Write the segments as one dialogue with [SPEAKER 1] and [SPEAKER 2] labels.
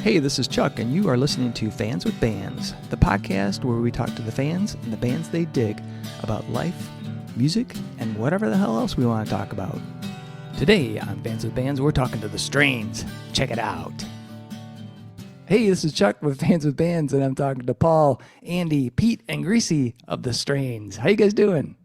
[SPEAKER 1] Hey, this is Chuck, and you are listening to Fans with Bands, the podcast where we talk to the fans and the bands they dig about life, music, and whatever the hell else we want to talk about. Today on Fans with Bands, we're talking to the Strains. Check it out. Hey, this is Chuck with Fans with Bands, and I'm talking to Paul, Andy, Pete, and Greasy of The Strains. How you guys doing?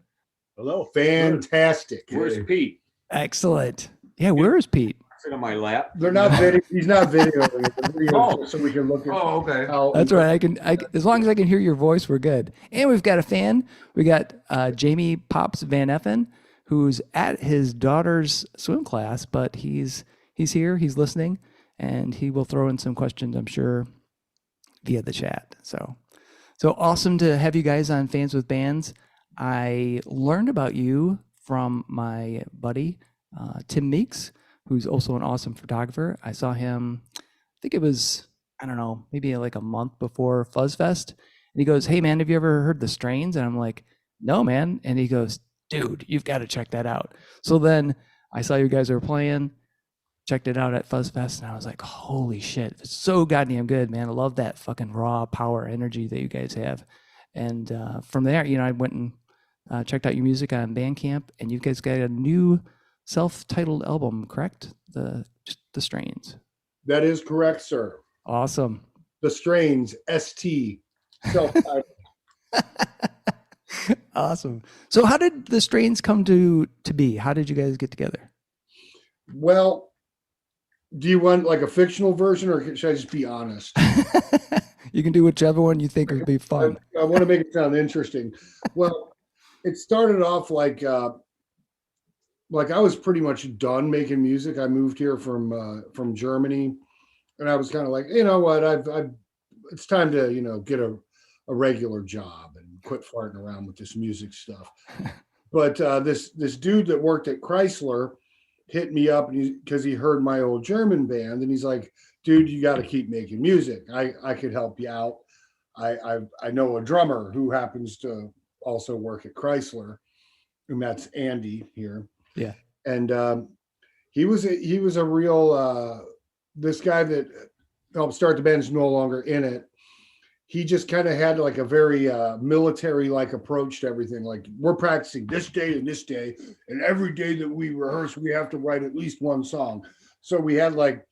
[SPEAKER 2] Hello. Fantastic.
[SPEAKER 3] Where's Pete?
[SPEAKER 1] Excellent. Yeah, where is Pete?
[SPEAKER 3] Sit on my lap.
[SPEAKER 2] They're not video. He's not videoing it. The video
[SPEAKER 3] Oh.
[SPEAKER 2] so we can look at
[SPEAKER 3] Okay.
[SPEAKER 2] how.
[SPEAKER 1] That's right. I can as long as I can hear your voice, we're good. And we've got a fan. We got Jamie Pops Van Effen, who's at his daughter's swim class, but he's here, he's listening, and he will throw in some questions, I'm sure, via the chat. So awesome to have you guys on Fans with Bands. I learned about you from my buddy, Tim Meeks, who's also an awesome photographer. I saw him, I think it was, I don't know, maybe like a month before Fuzz Fest. And he goes, "Hey man, have you ever heard the Strains?" And I'm like, "No, man." And he goes, "Dude, you've got to check that out." So then I saw you guys were playing, checked it out at Fuzz Fest, and I was like, holy shit, it's so goddamn good, man. I love that fucking raw power energy that you guys have. And from there, I went and checked out your music on Bandcamp, and you guys got a new self-titled album, correct? The Strains.
[SPEAKER 2] That is correct, sir.
[SPEAKER 1] Awesome.
[SPEAKER 2] The Strains, ST, self-titled.
[SPEAKER 1] Awesome. So how did the Strains come to be? How did you guys get together?
[SPEAKER 2] Well, do you want like a fictional version, or should I just be honest?
[SPEAKER 1] You can do whichever one you think would be fun.
[SPEAKER 2] I want to make it sound interesting. Well, it started off like I was pretty much done making music. I moved here from Germany, and I was kind of like, you know what, it's time to get a regular job and quit farting around with this music stuff. But this dude that worked at Chrysler hit me up because he heard my old German band, and he's like, "Dude, you got to keep making music. I could help you out. I know a drummer who happens to also work at Chrysler, and that's Andy here."
[SPEAKER 1] Yeah.
[SPEAKER 2] And he was a real this guy that helped start the band is no longer in it. He just kind of had like a very military-like approach to everything. Like, we're practicing this day and this day, and every day that we rehearse, we have to write at least one song. So we had like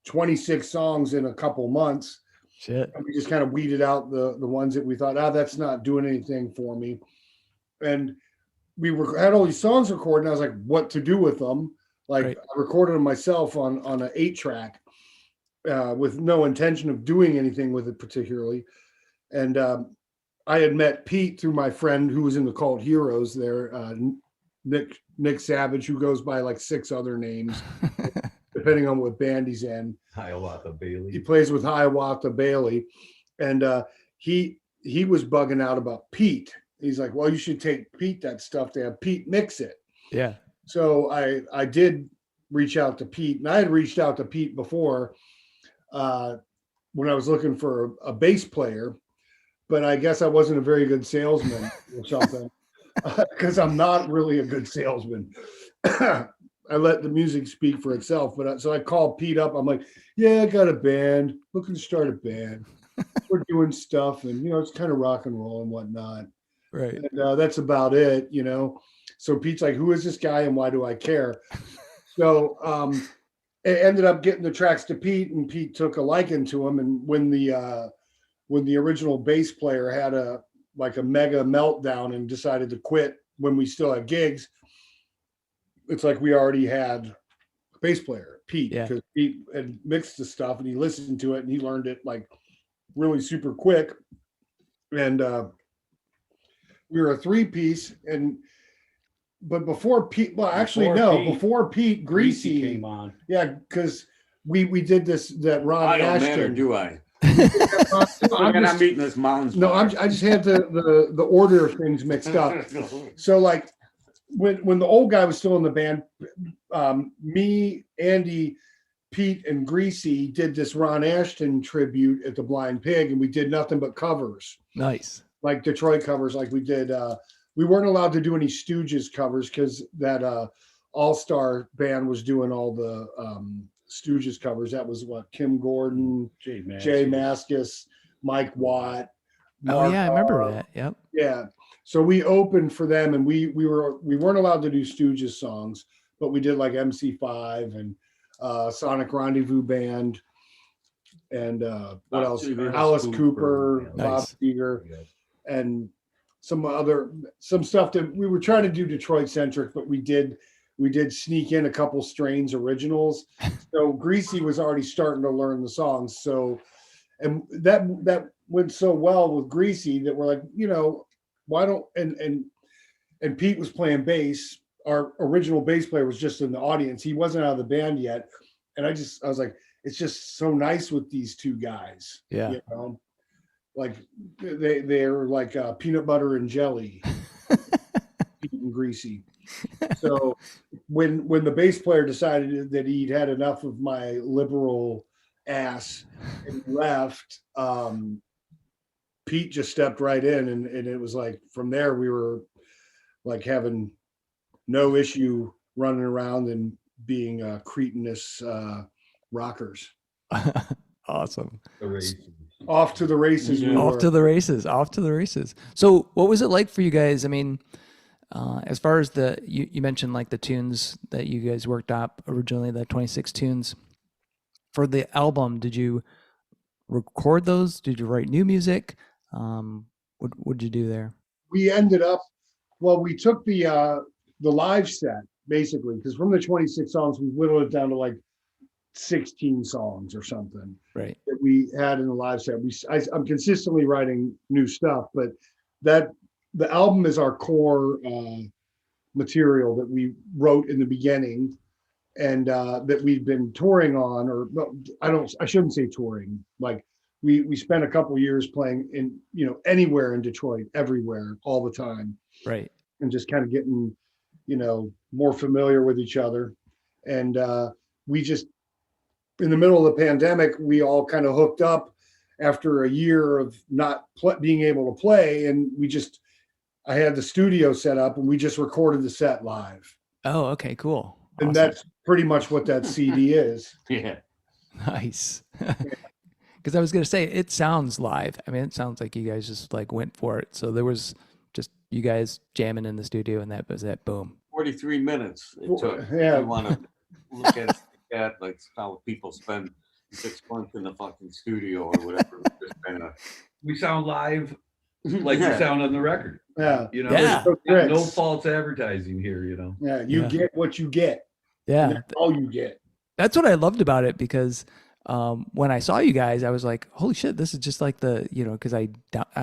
[SPEAKER 2] 26 songs in a couple months.
[SPEAKER 1] Shit.
[SPEAKER 2] And we just kind of weeded out the ones that we thought, that's not doing anything for me. And we had all these songs recorded, and I was like, what to do with them? Like, right. I recorded them myself on an 8-track with no intention of doing anything with it particularly. And I had met Pete through my friend who was in the Cult Heroes there, Nick Savage, who goes by like 6 other names, depending on what band he's in.
[SPEAKER 3] Hiawatha Bailey.
[SPEAKER 2] He plays with Hiawatha Bailey. And he was bugging out about Pete. He's like, "Well, you should take Pete that stuff to have Pete mix it."
[SPEAKER 1] Yeah. So
[SPEAKER 2] I did reach out to Pete, and I had reached out to Pete before when I was looking for a bass player, but I guess I wasn't a very good salesman or something, because I'm not really a good salesman. I let the music speak for itself. But so I called Pete up. I'm like, "Yeah, I got a band, looking to start a band. We're doing stuff, and it's kind of rock and roll and whatnot."
[SPEAKER 1] Right.
[SPEAKER 2] And that's about it, So Pete's like, "Who is this guy and why do I care?" So it ended up getting the tracks to Pete, and Pete took a liking to him. And when the original bass player had a mega meltdown and decided to quit when we still had gigs, it's like we already had a bass player, Pete, because Pete had mixed the stuff and he listened to it and he learned it like really super quick. And we were a 3-piece, but before Pete, before Pete, Greasy
[SPEAKER 3] came on.
[SPEAKER 2] Yeah, because we did that Ron
[SPEAKER 3] I don't
[SPEAKER 2] Ashton.
[SPEAKER 3] matter, do I?
[SPEAKER 2] I'm
[SPEAKER 3] not meeting this mountains.
[SPEAKER 2] No, I just had the order of things mixed up. So like when the old guy was still in the band, me, Andy, Pete, and Greasy did this Ron Ashton tribute at the Blind Pig, and we did nothing but covers.
[SPEAKER 1] Nice.
[SPEAKER 2] Like Detroit covers, like we did. We weren't allowed to do any Stooges covers because that All-Star band was doing all the Stooges covers. That was what, Kim Gordon,
[SPEAKER 4] Jay
[SPEAKER 2] Mascis, Mike Watt.
[SPEAKER 1] Oh yeah, I remember
[SPEAKER 2] Mark,
[SPEAKER 1] that. Yep.
[SPEAKER 2] yeah. So we opened for them, and we weren't allowed to do Stooges songs, but we did like MC5 and Sonic Rendezvous Band, and what else? Alice Cooper, Bob
[SPEAKER 1] Nice.
[SPEAKER 2] Seger, and some stuff that we were trying to do Detroit centric, but we did sneak in a couple Strains originals. So Greasy was already starting to learn the songs. So, and that went so well with Greasy that we're like, why don't, and Pete was playing bass. Our original bass player was just in the audience. He wasn't out of the band yet. And I was like, it's just so nice with these two guys.
[SPEAKER 1] Yeah.
[SPEAKER 2] Like they're like peanut butter and jelly, Pete and Greasy. So when the bass player decided that he'd had enough of my liberal ass and left, Pete just stepped right in, and it was like from there we were like having no issue running around and being cretinous rockers.
[SPEAKER 1] Awesome.
[SPEAKER 2] Off to the races.
[SPEAKER 3] Yeah.
[SPEAKER 1] Off to the races. So what was it like for you guys? I mean, as far as you mentioned like the tunes that you guys worked up originally, the 26 tunes for the album, did you record those? Did you write new music? What'd you do there?
[SPEAKER 2] We ended up, we took the live set basically, because from the 26 songs, we whittled it down to like 16 songs or something.
[SPEAKER 1] Right.
[SPEAKER 2] That we had in the live set. I'm consistently writing new stuff, but the album is our core material that we wrote in the beginning, and that we've been touring on, or I shouldn't say touring. Like we spent a couple years playing in, anywhere in Detroit, everywhere, all the time.
[SPEAKER 1] Right.
[SPEAKER 2] And just kind of getting, more familiar with each other. And we just, in the middle of the pandemic, we all kind of hooked up after a year of not being able to play. And I had the studio set up and we just recorded the set live.
[SPEAKER 1] Oh, okay, cool.
[SPEAKER 2] And
[SPEAKER 1] Awesome.
[SPEAKER 2] that's pretty much what that CD is.
[SPEAKER 3] Yeah.
[SPEAKER 1] Nice. Because I was going to say, it sounds live. I mean, it sounds like you guys just like went for it. So there was just you guys jamming in the studio, and that was it. Boom.
[SPEAKER 3] 43 minutes it took.
[SPEAKER 2] Yeah.
[SPEAKER 3] I want to look at it like that, like how people spend 6 months in the fucking studio or whatever.
[SPEAKER 4] We sound live like we sound on the record.
[SPEAKER 2] Yeah.
[SPEAKER 1] Yeah.
[SPEAKER 4] No false advertising here,
[SPEAKER 2] Yeah. You get what you get.
[SPEAKER 1] Yeah.
[SPEAKER 2] That's all you get.
[SPEAKER 1] That's what I loved about it, because when I saw you guys, I was like, holy shit, this is just like because I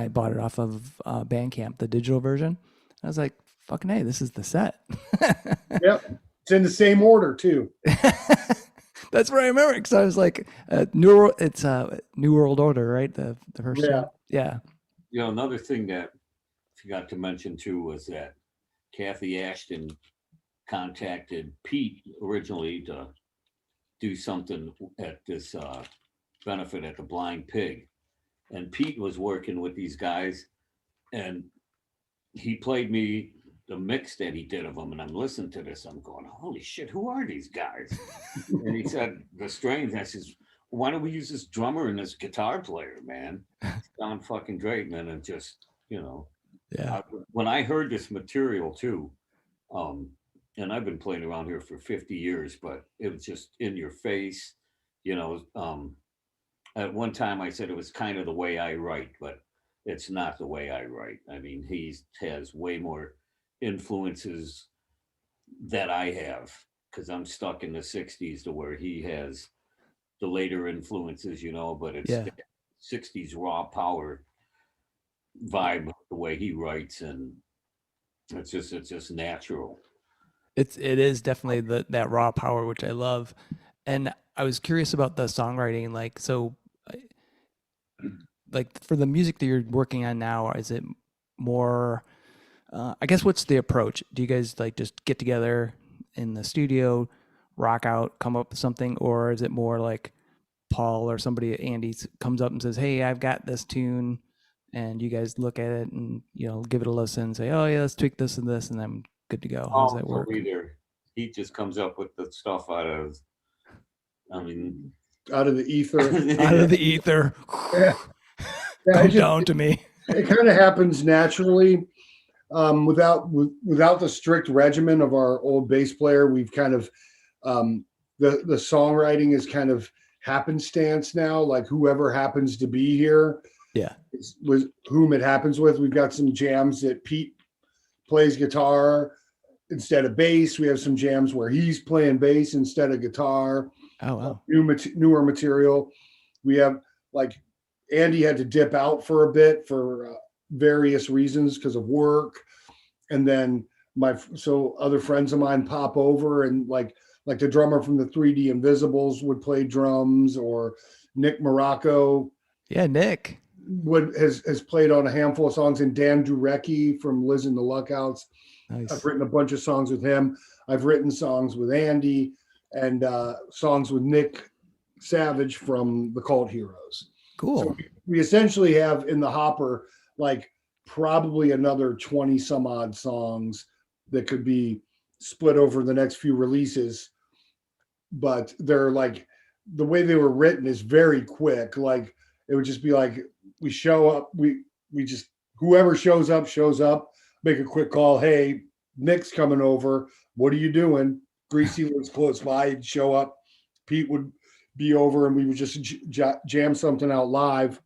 [SPEAKER 1] bought it off of Bandcamp, the digital version. I was like, fucking hey, this is the set.
[SPEAKER 2] Yep. It's in the same order too.
[SPEAKER 1] That's what I remember, because I was like, New World Order, right? The first one. Yeah.
[SPEAKER 3] Another thing that I forgot to mention too was that Kathy Ashton contacted Pete originally to do something at this benefit at the Blind Pig, and Pete was working with these guys, and he played me the mix that he did of them, and I'm listening to this, I'm going, holy shit, who are these guys? And he said, The Strains. I says, why don't we use this drummer and this guitar player, man? Sound fucking great, man. And just,
[SPEAKER 1] Yeah.
[SPEAKER 3] When I heard this material too, and I've been playing around here for 50 years, but it was just in your face, at one time I said it was kind of the way I write, but it's not the way I write. I mean, he has way more influences that I have, because I'm stuck in the 60s to where he has the later influences, but it's the 60s raw power vibe, the way he writes, and it's just natural.
[SPEAKER 1] It is definitely that raw power, which I love. And I was curious about the songwriting, like for the music that you're working on now, is it more, I guess, what's the approach? Do you guys like just get together in the studio, rock out, come up with something? Or is it more like Paul or somebody, Andy, comes up and says, hey, I've got this tune, and you guys look at it and, give it a listen and say, oh yeah, let's tweak this and this, and I'm good to go? How does that work?
[SPEAKER 3] Either he just comes up with the stuff out of I mean,
[SPEAKER 2] out of the ether.
[SPEAKER 1] Out of the ether.
[SPEAKER 2] Yeah. Yeah,
[SPEAKER 1] Come down to me.
[SPEAKER 2] it kind of happens naturally, without the strict regimen of our old bass player. We've kind of the songwriting is kind of happenstance now. Like whoever happens to be here,
[SPEAKER 1] Yeah.
[SPEAKER 2] with whom it happens with. We've got some jams that Pete plays guitar instead of bass. We have some jams where he's playing bass instead of guitar.
[SPEAKER 1] Oh, wow.
[SPEAKER 2] Newer material. We have like Andy had to dip out for a bit for various reasons because of work, and then other friends of mine pop over, and like the drummer from the 3D Invisibles would play drums, or Nick Morocco
[SPEAKER 1] Yeah, Nick.
[SPEAKER 2] has played on a handful of songs, and Dan Durecki from Liz and the Luckouts.
[SPEAKER 1] Nice.
[SPEAKER 2] I've written a bunch of songs with him. I've written songs with Andy, and songs with Nick Savage from the Cult Heroes.
[SPEAKER 1] Cool.
[SPEAKER 2] So we essentially have in the hopper like probably another 20 some odd songs that could be split over the next few releases. But they're like, the way they were written is very quick. Like it would just be like, we show up, we just, whoever shows up, make a quick call. Hey, Nick's coming over. What are you doing? Greasy was close by. He'd show up. Pete would be over, and we would just jam something out live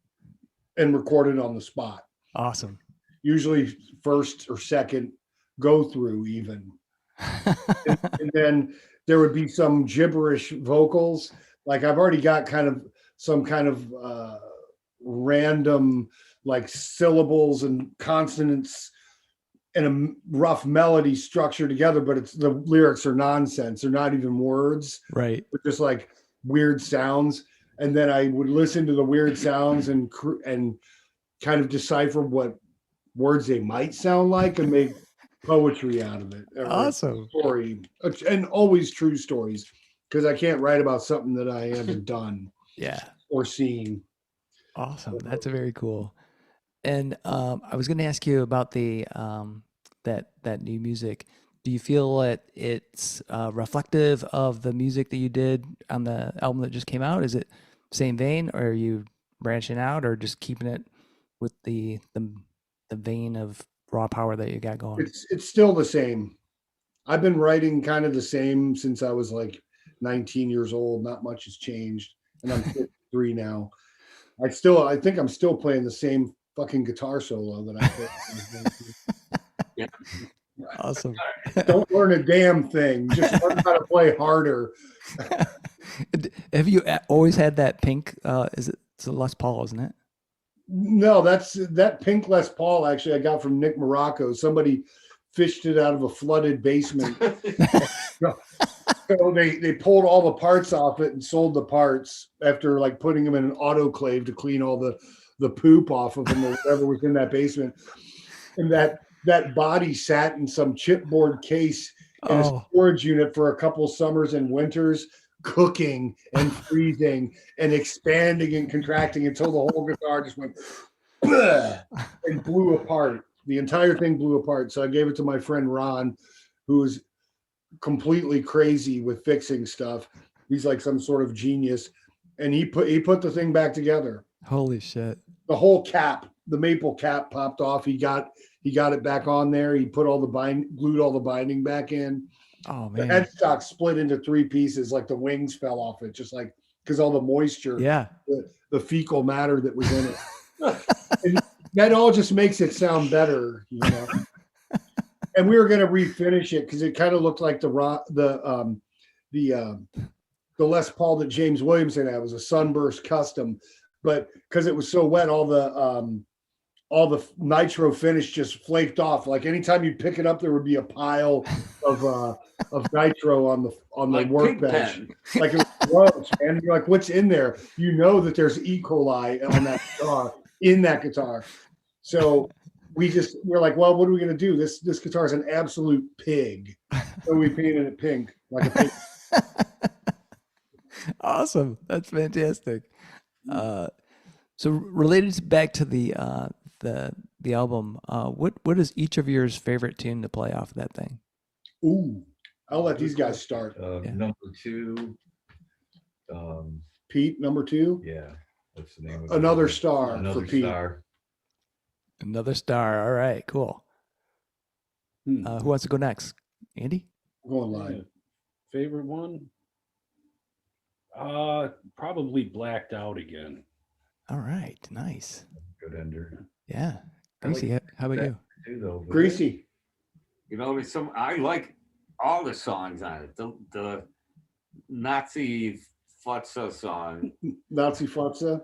[SPEAKER 2] and record it on the spot.
[SPEAKER 1] Awesome.
[SPEAKER 2] Usually first or second go through even. and then there would be some gibberish vocals. Like I've already got some kind of random like syllables and consonants and a rough melody structure together, but the lyrics are nonsense. They're not even words.
[SPEAKER 1] Right.
[SPEAKER 2] They're just like weird sounds. And then I would listen to the weird sounds and kind of decipher what words they might sound like and make poetry out of it.
[SPEAKER 1] Awesome.
[SPEAKER 2] Story, and always true stories, because I can't write about something that I haven't done
[SPEAKER 1] Yeah.
[SPEAKER 2] or seen.
[SPEAKER 1] Awesome. That's very cool. And I was going to ask you about the that new music. Do you feel that it's reflective of the music that you did on the album that just came out? Is it same vein, or are you branching out, or just keeping it with the vein of raw power that you got going?
[SPEAKER 2] It's still the same. I've been writing kind of the same since I was like 19 years old. Not much has changed, and I'm 53 now. I think I'm still playing the same fucking guitar solo that I played.
[SPEAKER 3] yeah.
[SPEAKER 1] Awesome.
[SPEAKER 2] Don't learn a damn thing. Just learn how to play harder.
[SPEAKER 1] Have you always had that pink? It's a Les Paul, isn't it?
[SPEAKER 2] No, that pink Les Paul. Actually, I got from Nick Morocco. Somebody fished it out of a flooded basement. So they pulled all the parts off it and sold the parts after like putting them in an autoclave to clean all the poop off of them or whatever was in that basement. And that body sat in some chipboard case in a storage unit for a couple summers and winters, cooking and freezing and expanding and contracting until the whole guitar just went and blew apart. The entire thing blew apart. So I gave it to my friend Ron, who's completely crazy with fixing stuff. He's like some sort of genius, and he put the thing back together.
[SPEAKER 1] Holy shit!
[SPEAKER 2] The whole cap, the maple cap, popped off. He got it back on there. He put glued all the binding back in.
[SPEAKER 1] Oh man!
[SPEAKER 2] The headstock split into three pieces, like the wings fell off it, just like because all the moisture, the fecal matter that was in it. And that all just makes it sound better, you know. And we were going to refinish it because it kind of looked like the Les Paul that James Williamson had. Was a Sunburst custom, but because it was so wet, all the nitro finish just flaked off. Like anytime you pick it up, there would be a pile of nitro on the
[SPEAKER 3] like
[SPEAKER 2] workbench. Like it was gross, man. And you're like, what's in there? You know that there's E. coli on that guitar, in that guitar. So we're like, well, what are we going to do? This guitar is an absolute pig. So we painted it pink, like a pig.
[SPEAKER 1] Awesome. That's fantastic. So related back to the album, what is each of yours favorite tune to play off of that thing?
[SPEAKER 2] Ooh, I'll let these guys start.
[SPEAKER 4] Number 2,
[SPEAKER 2] Pete, number 2.
[SPEAKER 5] Yeah. What's the name of
[SPEAKER 2] Another
[SPEAKER 5] it?
[SPEAKER 2] Star
[SPEAKER 5] Another
[SPEAKER 2] for Pete.
[SPEAKER 5] Star.
[SPEAKER 1] Another star. All right, cool. Who wants to go next? Andy?
[SPEAKER 2] Going live.
[SPEAKER 6] Yeah. Favorite one? Probably Blacked Out again.
[SPEAKER 1] All right, nice.
[SPEAKER 5] Good ender.
[SPEAKER 1] Yeah.
[SPEAKER 5] I like
[SPEAKER 1] Greasy, how about
[SPEAKER 5] that
[SPEAKER 1] you?
[SPEAKER 5] too, though. but-
[SPEAKER 2] Greasy.
[SPEAKER 3] You know, there's some, I like all the songs on it. The Nazi Futza song.
[SPEAKER 2] Nazi Futza.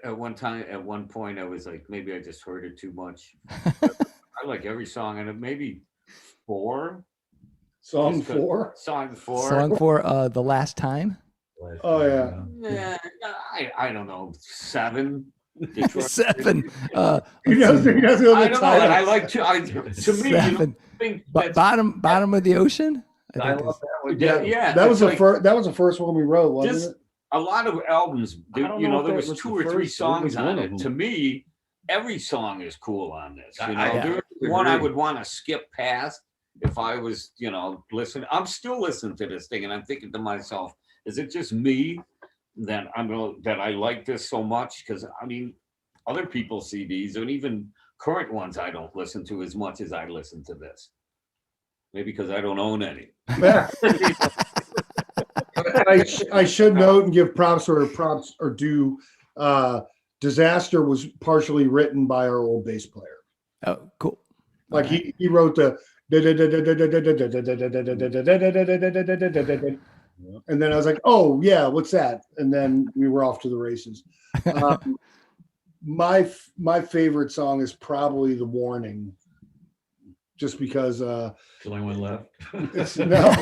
[SPEAKER 3] At one point, I was like, maybe I just heard it too much. I like every song, and it maybe 4.
[SPEAKER 2] Song
[SPEAKER 3] Just 'cause-
[SPEAKER 2] 4.
[SPEAKER 3] Song 4.
[SPEAKER 1] Song for The Last Time?
[SPEAKER 5] Last
[SPEAKER 2] Oh,
[SPEAKER 5] time,
[SPEAKER 2] yeah.
[SPEAKER 3] I don't know, 7. Detroit.
[SPEAKER 1] 7.
[SPEAKER 2] He
[SPEAKER 1] Let's
[SPEAKER 2] doesn't,
[SPEAKER 1] see.
[SPEAKER 2] he doesn't know
[SPEAKER 3] I
[SPEAKER 2] the
[SPEAKER 3] don't know.
[SPEAKER 2] title.
[SPEAKER 3] I like to me, you know,
[SPEAKER 1] 7.
[SPEAKER 3] think that's,
[SPEAKER 1] Bottom of the ocean?
[SPEAKER 5] I
[SPEAKER 1] think
[SPEAKER 5] love
[SPEAKER 1] is-
[SPEAKER 5] that one.
[SPEAKER 3] yeah,
[SPEAKER 2] That was
[SPEAKER 3] it's
[SPEAKER 2] the first. That was the first one we wrote, wasn't
[SPEAKER 3] just
[SPEAKER 2] it?
[SPEAKER 3] a lot of albums.
[SPEAKER 6] I don't
[SPEAKER 3] You
[SPEAKER 6] know
[SPEAKER 3] know,
[SPEAKER 6] if
[SPEAKER 3] there
[SPEAKER 6] that
[SPEAKER 3] was
[SPEAKER 6] was
[SPEAKER 3] 2
[SPEAKER 6] the
[SPEAKER 3] or 3
[SPEAKER 6] first, it
[SPEAKER 3] songs
[SPEAKER 6] was
[SPEAKER 3] on
[SPEAKER 6] one
[SPEAKER 3] it.
[SPEAKER 6] of them.
[SPEAKER 3] To me, every song is cool on this. You know,
[SPEAKER 5] I
[SPEAKER 3] there's
[SPEAKER 5] agree.
[SPEAKER 3] one I would want to skip past if I was, listening. I'm still listening to this thing, and I'm thinking to myself, is it just me that I like this so much? Because I mean, other people's CDs and even current ones I don't listen to as much as I listen to this. Maybe because I don't own any.
[SPEAKER 2] Yeah. I should note and give props where props are due. Disaster was partially written by our old bass player.
[SPEAKER 1] Oh, cool.
[SPEAKER 2] Like
[SPEAKER 1] All right.
[SPEAKER 2] he wrote the and then I was like, oh yeah, what's that? And then we were off to the races. My favorite song is probably The Warning, just because
[SPEAKER 5] There's only one left.
[SPEAKER 2] it's no.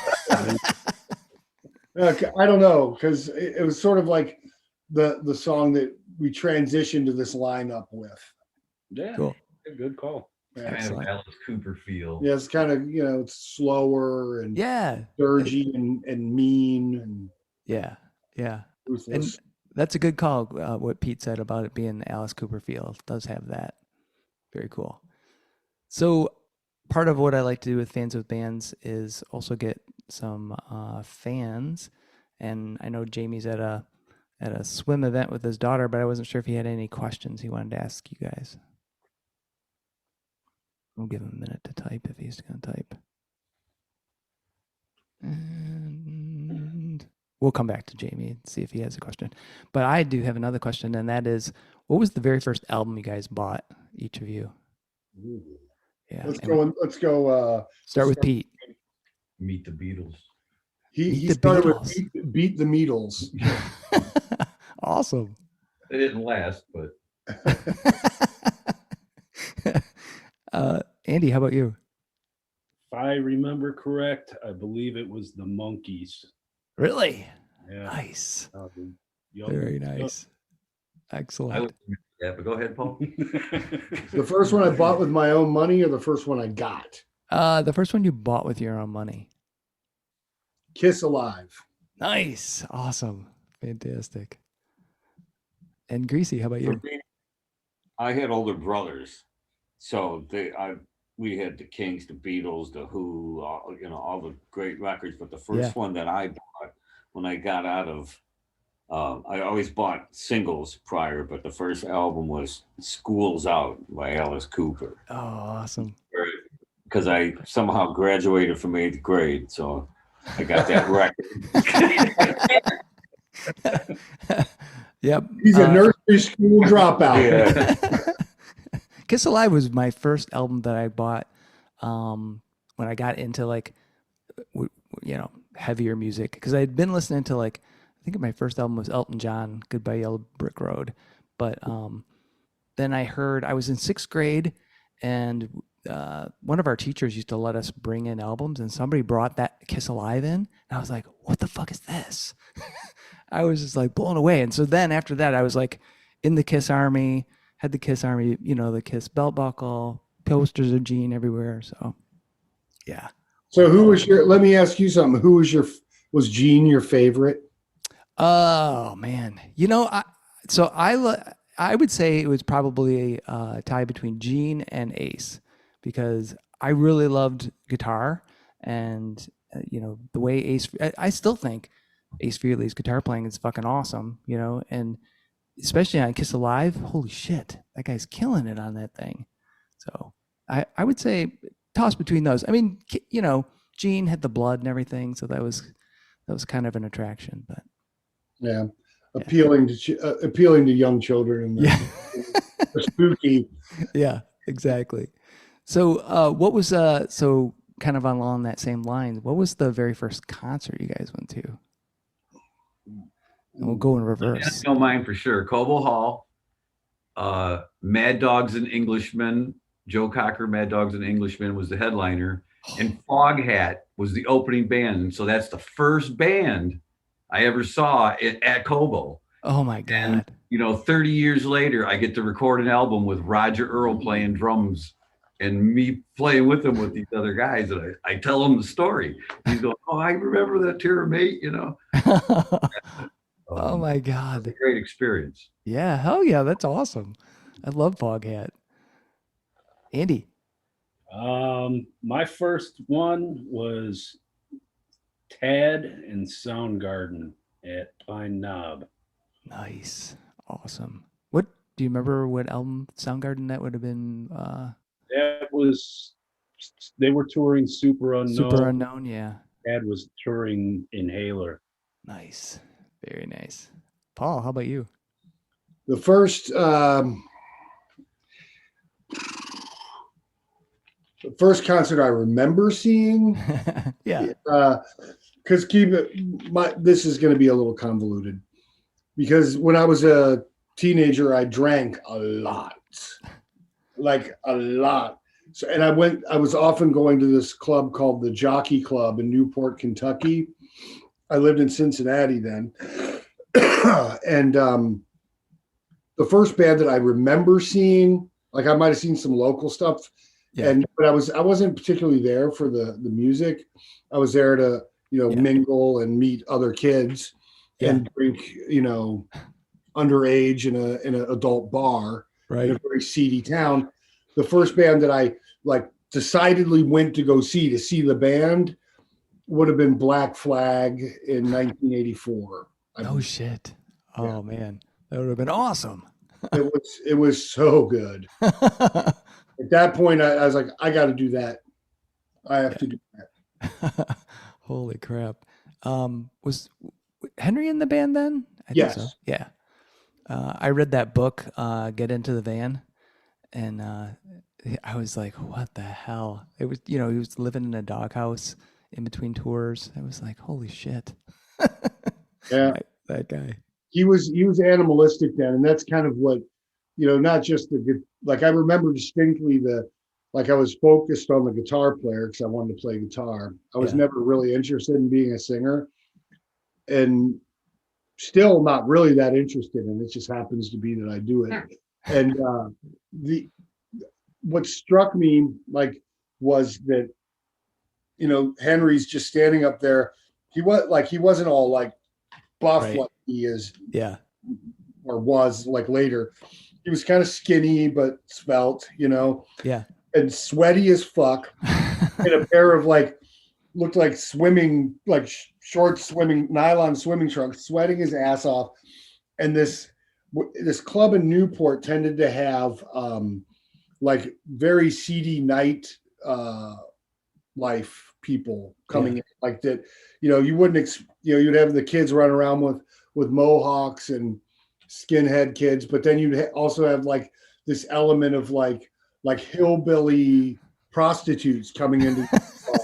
[SPEAKER 2] I don't know, because it was sort of like the song that we transitioned to this lineup with.
[SPEAKER 6] Yeah.
[SPEAKER 1] Cool.
[SPEAKER 6] Good call.
[SPEAKER 2] Yeah,
[SPEAKER 5] Kind of
[SPEAKER 1] Excellent.
[SPEAKER 5] Alice Cooper feel.
[SPEAKER 2] yeah, it's kind of it's slower and
[SPEAKER 1] Yeah.
[SPEAKER 2] dirgy and mean and
[SPEAKER 1] Yeah. Yeah.
[SPEAKER 2] ruthless.
[SPEAKER 1] And that's a good call. What Pete said about it being Alice Cooper feel does have that. Very cool. So part of what I like to do with fans of bands is also get some fans. And I know Jamie's at a swim event with his daughter, but I wasn't sure if he had any questions he wanted to ask you guys. We'll give him a minute to type if he's going to type. And we'll come back to Jamie and see if he has a question. But I do have another question, and that is, what was the very first album you guys bought, each of you? Yeah.
[SPEAKER 2] Let's
[SPEAKER 1] and
[SPEAKER 2] go.
[SPEAKER 1] Start with Pete.
[SPEAKER 5] Meet the Beatles.
[SPEAKER 2] He
[SPEAKER 1] Meet the
[SPEAKER 2] started
[SPEAKER 1] Beatles.
[SPEAKER 2] with beat the Beatles.
[SPEAKER 1] Awesome.
[SPEAKER 5] They didn't last, but
[SPEAKER 1] Andy, how about you?
[SPEAKER 6] If I remember correct, I believe it was the Monkees.
[SPEAKER 1] Really?
[SPEAKER 6] Yeah.
[SPEAKER 1] Nice.
[SPEAKER 6] Yup.
[SPEAKER 1] Very nice.
[SPEAKER 5] I
[SPEAKER 1] Excellent.
[SPEAKER 5] would admit that. But go ahead, Paul.
[SPEAKER 2] The first one I bought with my own money, or the first one I got?
[SPEAKER 1] The first one you bought with your own money.
[SPEAKER 2] Kiss Alive.
[SPEAKER 1] Nice. Awesome. Fantastic. And Greasy, how about
[SPEAKER 3] For
[SPEAKER 1] you?
[SPEAKER 3] me, I had older brothers, so we had the Kings, the Beatles, the Who, all the great records. But the first one that I bought when I got out of, I always bought singles prior, but the first album was "School's Out" by Alice Cooper,
[SPEAKER 1] Oh, awesome.
[SPEAKER 3] because I somehow graduated from 8th grade, so I got that record.
[SPEAKER 1] Yep.
[SPEAKER 2] He's a nursery school dropout.
[SPEAKER 3] Yeah.
[SPEAKER 1] Kiss Alive was my first album that I bought when I got into heavier music, because I had been listening to I think my first album was Elton John, Goodbye Yellow Brick Road. But then I was in 6th grade, and one of our teachers used to let us bring in albums, and somebody brought that Kiss Alive in, and I was like, what the fuck is this? I was just blown away. And so then after that, I was in the Kiss Army, had the Kiss Army, the Kiss belt buckle, posters of Gene everywhere. So yeah.
[SPEAKER 2] So who was let me ask you something. Was Gene your favorite?
[SPEAKER 1] Oh man. I would say it was probably a tie between Gene and Ace, because I really loved guitar, and you know, the way I still think Ace Frehley's guitar playing is fucking awesome, you know, and especially on Kiss Alive, holy shit, that guy's killing it on that thing. So I would say toss between those. I mean, you know, Gene had the blood and everything, so that was kind of an attraction, but
[SPEAKER 2] Yeah, appealing to young children and
[SPEAKER 1] yeah.
[SPEAKER 2] they're spooky.
[SPEAKER 1] Yeah, exactly. So what was so kind of along that same line, what was the very first concert you guys went to? And we'll go in reverse.
[SPEAKER 5] I know mine for sure. Cobo Hall, Mad Dogs and Englishmen. Joe Cocker, Mad Dogs and Englishmen was the headliner, and Foghat was the opening band. And so that's the first band I ever saw at Cobo.
[SPEAKER 1] Oh my God.
[SPEAKER 5] And, you know, 30 years later, I get to record an album with Roger Earl playing drums and me playing with him with these other guys. And I tell him the story. He's going, oh, I remember that tour, mate, you know.
[SPEAKER 1] Oh my God.
[SPEAKER 5] A great experience.
[SPEAKER 1] Yeah, hell yeah, that's awesome. I love Foghat. Andy.
[SPEAKER 6] My first one was Tad and Soundgarden at Pine Knob.
[SPEAKER 1] Nice. Awesome. What do you remember what album Soundgarden that would have been?
[SPEAKER 6] That was, they were touring Super Unknown.
[SPEAKER 1] Super Unknown, yeah.
[SPEAKER 6] Tad was touring Inhaler.
[SPEAKER 1] Nice. Very nice. Paul, how about you?
[SPEAKER 2] The first concert I remember seeing,
[SPEAKER 1] Yeah.
[SPEAKER 2] because this is going to be a little convoluted, because when I was a teenager, I drank a lot, like a lot. So, and I was often going to this club called the Jockey Club in Newport, Kentucky. I lived in Cincinnati then. And the first band that I remember seeing, like I might've seen some local stuff,
[SPEAKER 1] Yeah.
[SPEAKER 2] but I wasn't particularly there for the music. I was there to, you know,
[SPEAKER 1] Yeah.
[SPEAKER 2] mingle and meet other kids and drink, you know, underage in an adult bar in a very seedy town. The first band that I like decidedly went to go see the band would have been Black Flag in 1984.
[SPEAKER 1] Oh shit. Oh man. That would have been awesome.
[SPEAKER 2] It was so good. At that point, I was like, I got to do that. I have to do that.
[SPEAKER 1] Holy crap. Was Henry in the band then? I
[SPEAKER 2] Yes.
[SPEAKER 1] think so. Yeah. I read that book, Get Into the Van, and I was like, what the hell? It was, you know, he was living in a doghouse in between tours. I was like, holy shit.
[SPEAKER 2] Yeah.
[SPEAKER 1] That guy.
[SPEAKER 2] He was animalistic then, and that's kind of what, you know, not just like I remember distinctly I was focused on the guitar player because I wanted to play guitar. I was never really interested in being a singer, and still not really that interested in it. It just happens to be that I do it. And what struck me was that, you know, Henry's just standing up there. He wasn't all like buff like he is, or was like later. He was kind of skinny but svelte, you know, and sweaty as fuck, in a pair of looked like swimming, like short swimming nylon swimming trunks, sweating his ass off. And this club in Newport tended to have like very seedy night life people coming in like that. You know, you wouldn't, you'd have the kids run around with mohawks and skinhead kids, but then you'd also have like this element of like hillbilly prostitutes coming into the club.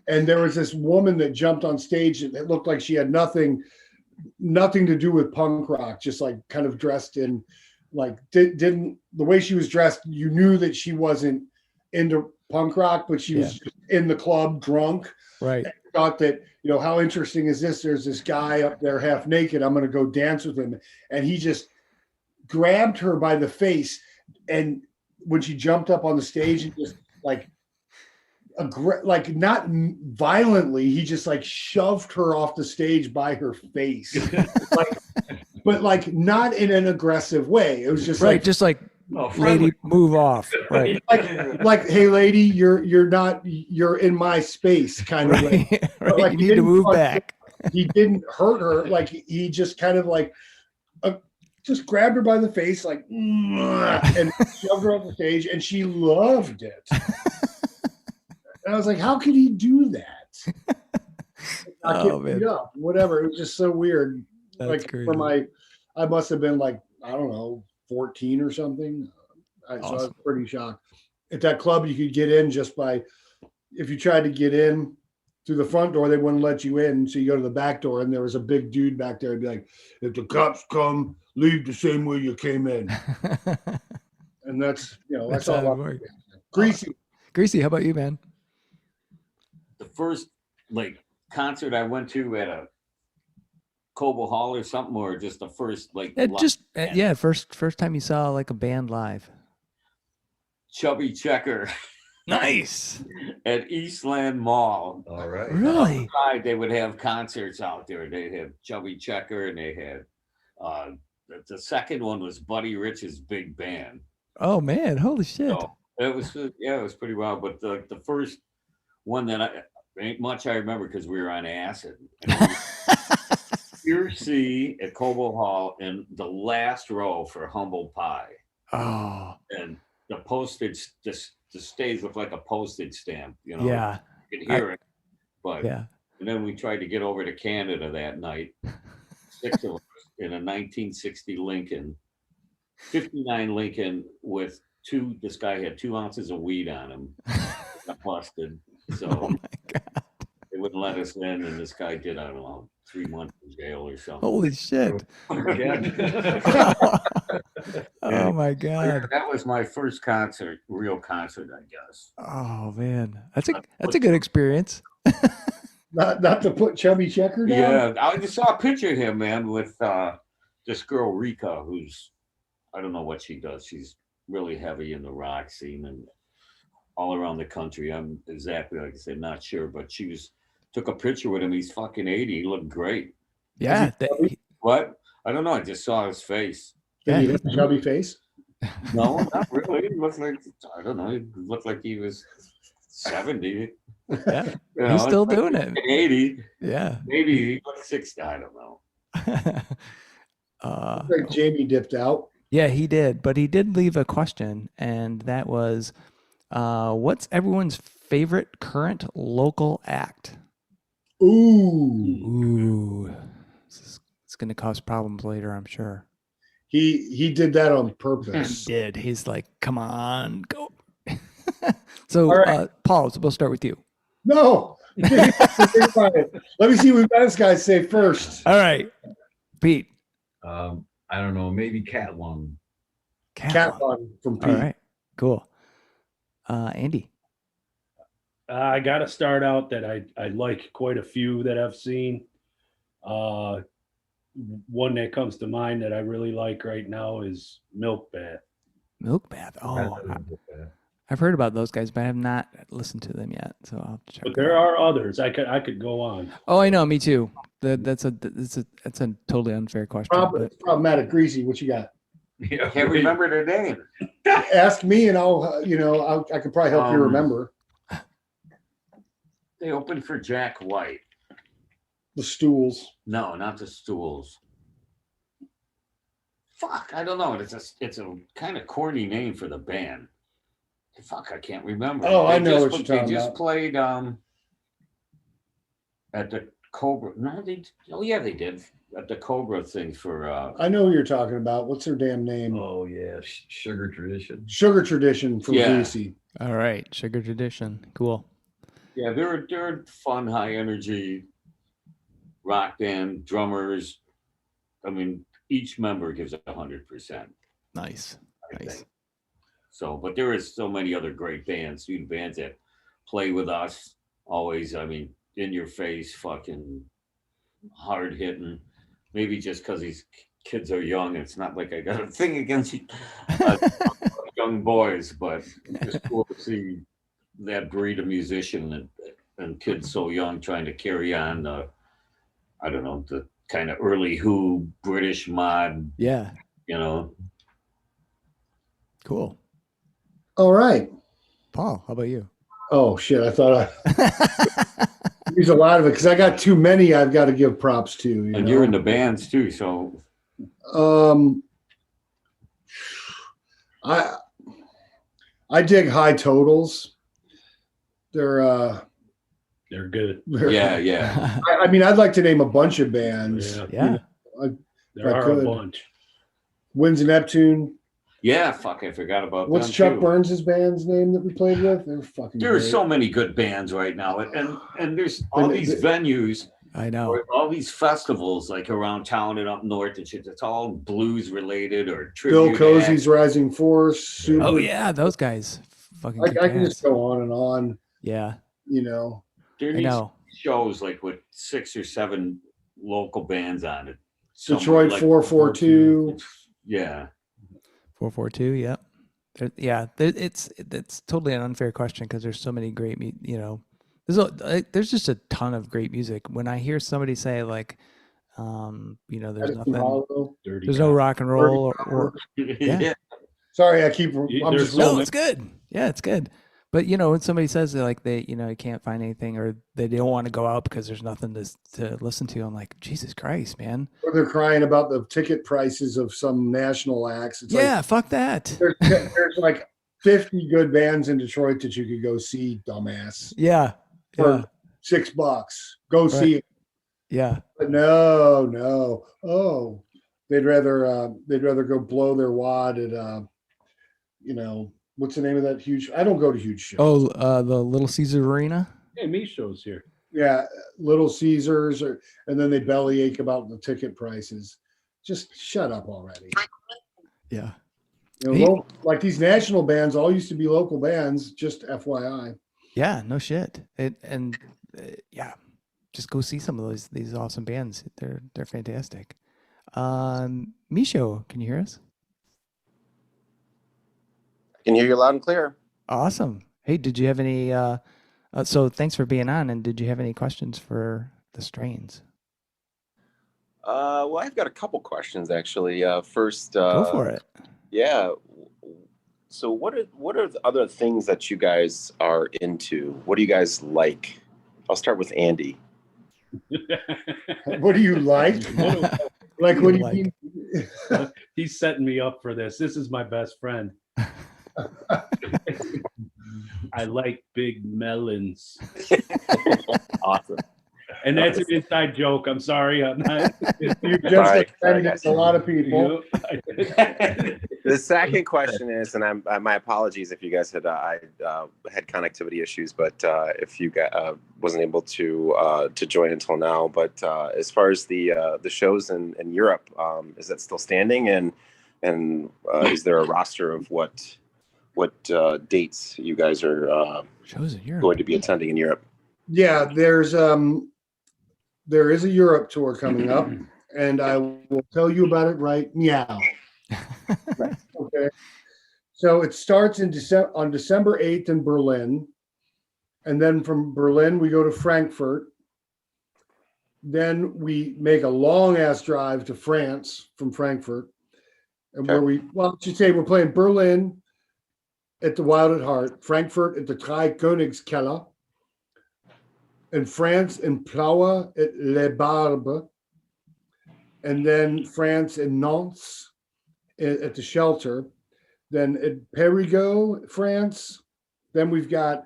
[SPEAKER 2] And there was this woman that jumped on stage and it looked like she had nothing to do with punk rock, just like kind of dressed in like didn't the way she was dressed, you knew that she wasn't into punk rock, but she was just in the club drunk.
[SPEAKER 1] Right.
[SPEAKER 2] And thought that, you know, how interesting is this? There's this guy up there half naked. I'm going to go dance with him. And he just grabbed her by the face. And when she jumped up on the stage and just like not violently, he just like shoved her off the stage by her face. But like not in an aggressive way. It was just
[SPEAKER 1] just like
[SPEAKER 4] Oh,
[SPEAKER 1] lady,
[SPEAKER 4] friendly.
[SPEAKER 1] move off. Right.
[SPEAKER 2] Like, hey, lady, you're in my space, kind of way.
[SPEAKER 1] Right.
[SPEAKER 2] But,
[SPEAKER 1] Right.
[SPEAKER 2] like,
[SPEAKER 1] You
[SPEAKER 2] he
[SPEAKER 1] need to
[SPEAKER 2] didn't
[SPEAKER 1] move
[SPEAKER 2] punch
[SPEAKER 1] back.
[SPEAKER 2] He didn't hurt her. Like, he just kind of like, just grabbed her by the face, like, and shoved her off the stage, and she loved it. And I was like, how could he do that? Not
[SPEAKER 1] Oh,
[SPEAKER 2] get
[SPEAKER 1] man.
[SPEAKER 2] beat up, whatever. It was just so weird.
[SPEAKER 1] That's
[SPEAKER 2] Like
[SPEAKER 1] crazy.
[SPEAKER 2] I must have been like, I don't know, 14 or something. So I was
[SPEAKER 1] Awesome.
[SPEAKER 2] pretty shocked. At that club, you could get in just by, if you tried to get in through the front door, they wouldn't let you in. So you go to the back door, and there was a big dude back there. He'd be like, if the cops come, leave the same way you came in. And that's,
[SPEAKER 1] That's
[SPEAKER 2] that's all.
[SPEAKER 1] how it works.
[SPEAKER 2] Greasy.
[SPEAKER 1] Greasy, how about you, man?
[SPEAKER 3] The first like concert I went to at a Cobo Hall or something, or just the first like live
[SPEAKER 1] First time you saw like a band live.
[SPEAKER 3] Chubby Checker
[SPEAKER 1] Nice.
[SPEAKER 3] at Eastland Mall.
[SPEAKER 4] All right.
[SPEAKER 1] Really?
[SPEAKER 3] Outside, they would have concerts out there. They had Chubby Checker, and they had the second one was Buddy Rich's big band.
[SPEAKER 1] Oh man, holy shit.
[SPEAKER 3] So it was pretty wild. But the first one that ain't much I remember because we were on acid. Pure C at Cobo Hall in the last row for Humble Pie,
[SPEAKER 1] Oh,
[SPEAKER 3] and the postage just the stage looked like a postage stamp.
[SPEAKER 1] yeah.
[SPEAKER 3] You could hear it, but
[SPEAKER 1] Yeah.
[SPEAKER 3] and then we tried to get over to Canada that night. 6 of us in a 1960 Lincoln, 59 Lincoln with this guy had 2 ounces of weed on him. Got busted. So
[SPEAKER 1] Oh my god.
[SPEAKER 3] they wouldn't let us in, and this guy did, I don't know, 3 months in jail or something.
[SPEAKER 1] Holy shit.
[SPEAKER 4] Again.
[SPEAKER 1] Oh my god.
[SPEAKER 3] That was my first real concert, I guess.
[SPEAKER 1] Oh man. That's a good experience.
[SPEAKER 2] Not to put Chubby Checker down.
[SPEAKER 3] Yeah, I just saw a picture of him, man, with this girl Rika, who's I don't know what she does. She's really heavy in the rock scene and all around the country. I'm exactly like I said, not sure, but she took a picture with him. He's fucking 80. He looked great.
[SPEAKER 1] Yeah.
[SPEAKER 3] What? I don't know. I just saw his face.
[SPEAKER 2] Did he
[SPEAKER 1] Yeah.
[SPEAKER 2] have a chubby face?
[SPEAKER 3] No, not really. He looked like I don't know. He looked like he was 70.
[SPEAKER 1] Yeah. He's still doing it.
[SPEAKER 3] 80.
[SPEAKER 1] Yeah.
[SPEAKER 3] Maybe he looked 60. I don't know.
[SPEAKER 2] Like Jamie dipped out.
[SPEAKER 1] Yeah, he did, but he did leave a question, and that was, what's everyone's favorite current local act?
[SPEAKER 2] Ooh.
[SPEAKER 1] Ooh, it's going to cause problems later, I'm sure.
[SPEAKER 2] He did that on
[SPEAKER 1] He
[SPEAKER 2] purpose.
[SPEAKER 1] did. He's like, come on, go. So,
[SPEAKER 2] All right.
[SPEAKER 1] Paul, we'll start with you.
[SPEAKER 2] No. Let me see what this guy say first.
[SPEAKER 1] All right, Pete.
[SPEAKER 5] I don't know, maybe Cat Lung.
[SPEAKER 2] Cat Lung from Pete.
[SPEAKER 1] All right, cool. Andy.
[SPEAKER 6] I got to start out that I like quite a few that I've seen. One that comes to mind that I really like right now is Milk Bath.
[SPEAKER 1] Milk Bath. Oh, I've heard about those guys, but I have not listened to them yet. So I'll have to check.
[SPEAKER 6] But there are others. I could go on.
[SPEAKER 1] Oh, I know. Me too. That's a totally unfair question.
[SPEAKER 2] It's problematic. Greasy, what you got?
[SPEAKER 5] Yeah,
[SPEAKER 3] Can't remember their name.
[SPEAKER 2] Ask me, and I could probably help you remember.
[SPEAKER 3] They opened for Jack White.
[SPEAKER 2] The Stools.
[SPEAKER 3] No, not the Stools. Fuck, I don't know. It's a kind of corny name for the band. Fuck, I can't remember.
[SPEAKER 2] Oh, I know
[SPEAKER 3] They
[SPEAKER 2] what you're talking
[SPEAKER 3] They just
[SPEAKER 2] about.
[SPEAKER 3] played at the Cobra. No, they did at the Cobra thing for.
[SPEAKER 2] I know who you're talking about. What's her damn name?
[SPEAKER 5] Oh yeah, Sugar Tradition.
[SPEAKER 2] Sugar Tradition from
[SPEAKER 3] Yeah.
[SPEAKER 2] Greasy.
[SPEAKER 1] All right, Sugar Tradition. Cool.
[SPEAKER 3] Yeah, they're fun, high energy rock band drummers. I mean, each member gives 100%.
[SPEAKER 1] Nice.
[SPEAKER 3] I
[SPEAKER 1] Nice.
[SPEAKER 3] think. So, but there is so many other great bands, student bands that play with us. Always, I mean, in your face, fucking hard hitting. Maybe just because these kids are young, it's not like I got a thing against young boys, but it's just cool to see that breed of musician and kids so young trying to carry on. I don't know, the kind of early Who, British mod,
[SPEAKER 1] Yeah.
[SPEAKER 3] you know.
[SPEAKER 1] Cool.
[SPEAKER 2] All right.
[SPEAKER 1] Paul, how about you?
[SPEAKER 2] Oh shit! I thought I use a lot of it because I got too many. I've got to give props to.
[SPEAKER 3] And you're in the bands too, so
[SPEAKER 2] I dig High Totals. They're
[SPEAKER 6] good.
[SPEAKER 3] yeah.
[SPEAKER 2] I mean, I'd like to name a bunch of bands.
[SPEAKER 6] Yeah.
[SPEAKER 1] Yeah.
[SPEAKER 6] There are a bunch.
[SPEAKER 2] Winds of Neptune.
[SPEAKER 3] Yeah, fuck, I forgot about
[SPEAKER 2] What's
[SPEAKER 3] them
[SPEAKER 2] Chuck
[SPEAKER 3] too.
[SPEAKER 2] Burns' band's name that we played with? They're fucking
[SPEAKER 3] There's
[SPEAKER 2] great.
[SPEAKER 3] so many good bands right now, and there's all these venues,
[SPEAKER 1] I know.
[SPEAKER 3] or all these festivals like around town and up north and shit. It's all blues related or tribute.
[SPEAKER 2] Bill Cozy's Rising Force. Super.
[SPEAKER 1] Oh yeah, those guys. Fucking
[SPEAKER 2] I can just
[SPEAKER 1] kick ass.
[SPEAKER 2] go on and on.
[SPEAKER 1] Yeah.
[SPEAKER 2] You know.
[SPEAKER 3] There
[SPEAKER 1] I
[SPEAKER 3] needs
[SPEAKER 1] know.
[SPEAKER 3] to be shows like with 6 or 7 local bands on it.
[SPEAKER 2] Detroit
[SPEAKER 3] Like
[SPEAKER 2] 442.
[SPEAKER 3] Yeah.
[SPEAKER 1] 442. Yep. It's totally an unfair question because there's so many great, there's just a ton of great music. When I hear somebody say like, there's
[SPEAKER 2] Edison
[SPEAKER 1] nothing,
[SPEAKER 2] Hollow.
[SPEAKER 1] there's no rock and roll or
[SPEAKER 3] Yeah.
[SPEAKER 2] Sorry, I'm just
[SPEAKER 1] no, it's good. Yeah, it's good. But when somebody says like they can't find anything or they don't want to go out because there's nothing to listen to, I'm like, Jesus Christ, man.
[SPEAKER 2] Or they're crying about the ticket prices of some national acts. It's
[SPEAKER 1] Yeah, fuck that.
[SPEAKER 2] There's like 50 good bands in Detroit that you could go see, dumbass.
[SPEAKER 1] Yeah.
[SPEAKER 2] For $6. Go see it.
[SPEAKER 1] Yeah.
[SPEAKER 2] But no. Oh, they'd rather go blow their wad at what's the name of that huge? I don't go to huge shows.
[SPEAKER 1] Oh, the Little Caesar Arena.
[SPEAKER 6] Hey, me shows here.
[SPEAKER 2] Yeah, Little Caesars, and then they bellyache about the ticket prices. Just shut up already.
[SPEAKER 1] Yeah.
[SPEAKER 2] Like these national bands all used to be local bands. Just FYI.
[SPEAKER 1] Yeah, no shit. Just go see some of these awesome bands. They're fantastic. Misho, can you hear us?
[SPEAKER 7] Can hear you loud and clear.
[SPEAKER 1] Awesome. Hey, did you have any? So thanks for being on. And did you have any questions for the Strains?
[SPEAKER 7] Well, I've got a couple questions actually. First,
[SPEAKER 1] go for it.
[SPEAKER 7] Yeah. So, what are the other things that you guys are into? What do you guys like? I'll start with Andy.
[SPEAKER 2] What do you like? Like, what do you mean?
[SPEAKER 6] He's setting me up for this. This is my best friend. I like big melons.
[SPEAKER 7] Awesome.
[SPEAKER 6] And that's an inside joke. I'm sorry. I'm not.
[SPEAKER 2] You just offended a lot of people.
[SPEAKER 7] The second question is, and my apologies if you guys had had connectivity issues, but if you wasn't able to join until now. But as far as the shows in Europe, is that still standing? And is there a roster of what dates you guys are going to be attending in Europe?
[SPEAKER 2] Yeah, there is a Europe tour coming up, and I will tell you about it right now. Okay. So it starts on December 8th in Berlin, and then from Berlin we go to Frankfurt. Then we make a long ass drive to France from Frankfurt, and I should say we're playing Berlin at the Wild at Heart, Frankfurt at the Drei Königskeller, in France in Plough at Les Barbes, and then France in Nantes at the Shelter, then at Périgueux, France. Then we've got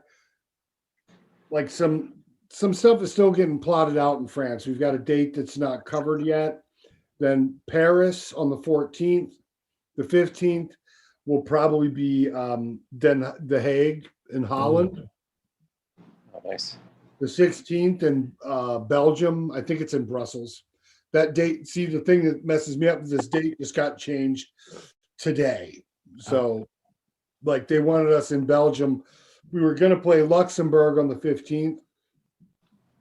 [SPEAKER 2] like some stuff is still getting plotted out in France. We've got a date that's not covered yet. Then Paris on the 14th. The 15th will probably be The Hague in Holland.
[SPEAKER 7] Oh, nice.
[SPEAKER 2] The 16th in Belgium. I think it's in Brussels. That date, see, the thing that messes me up is this date just got changed today. So, like, they wanted us in Belgium. We were going to play Luxembourg on the 15th,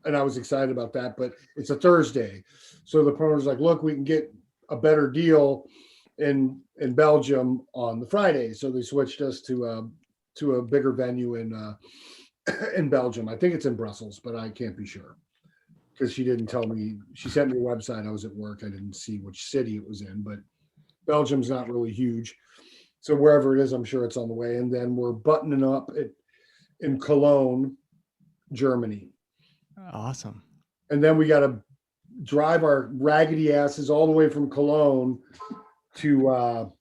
[SPEAKER 2] and I was excited about that, but it's a Thursday. So the promoter's like, look, we can get a better deal in Belgium on the Friday. So they switched us to a bigger venue in Belgium. I think it's in Brussels, but I can't be sure because she didn't tell me. She sent me a website. I was at work. I didn't see which city it was in, but Belgium's not really huge. So wherever it is, I'm sure it's on the way. And then we're buttoning up in Cologne, Germany.
[SPEAKER 1] Awesome.
[SPEAKER 2] And then we got to drive our raggedy asses all the way from Cologne to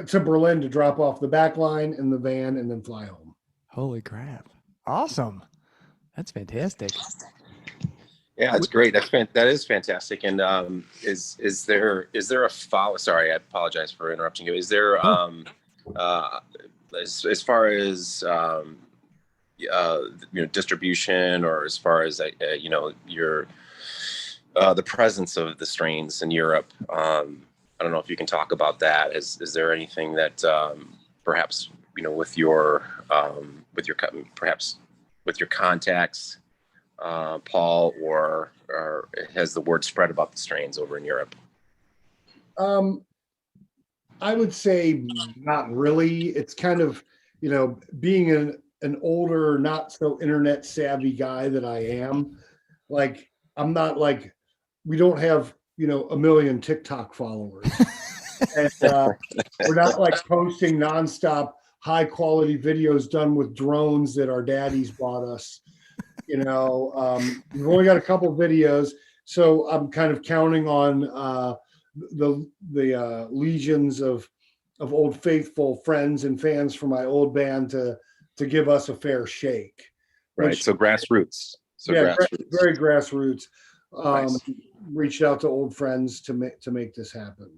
[SPEAKER 2] to Berlin to drop off the back line in the van and then fly home.
[SPEAKER 1] Holy crap. Awesome. That's fantastic.
[SPEAKER 7] Yeah, it's great. That is fantastic. And is there a follow? Sorry, I apologize for interrupting you. Is there as far as distribution, or as far as your the presence of the strains in Europe? I don't know if you can talk about that. Is there anything that perhaps with your contacts, Paul, or has the word spread about the strains over in Europe?
[SPEAKER 2] I would say not really. It's kind of, being an older, not so internet savvy guy that I am, like, I'm not like, we don't have, 1 million TikTok followers. And we're not like posting nonstop high quality videos done with drones that our daddies bought us. We've only got a couple videos, so I'm kind of counting on the legions of old faithful friends and fans from my old band to give us a fair shake.
[SPEAKER 7] Right. So grassroots.
[SPEAKER 2] Very grassroots.
[SPEAKER 7] Nice.
[SPEAKER 2] Reached out to old friends to make this happen.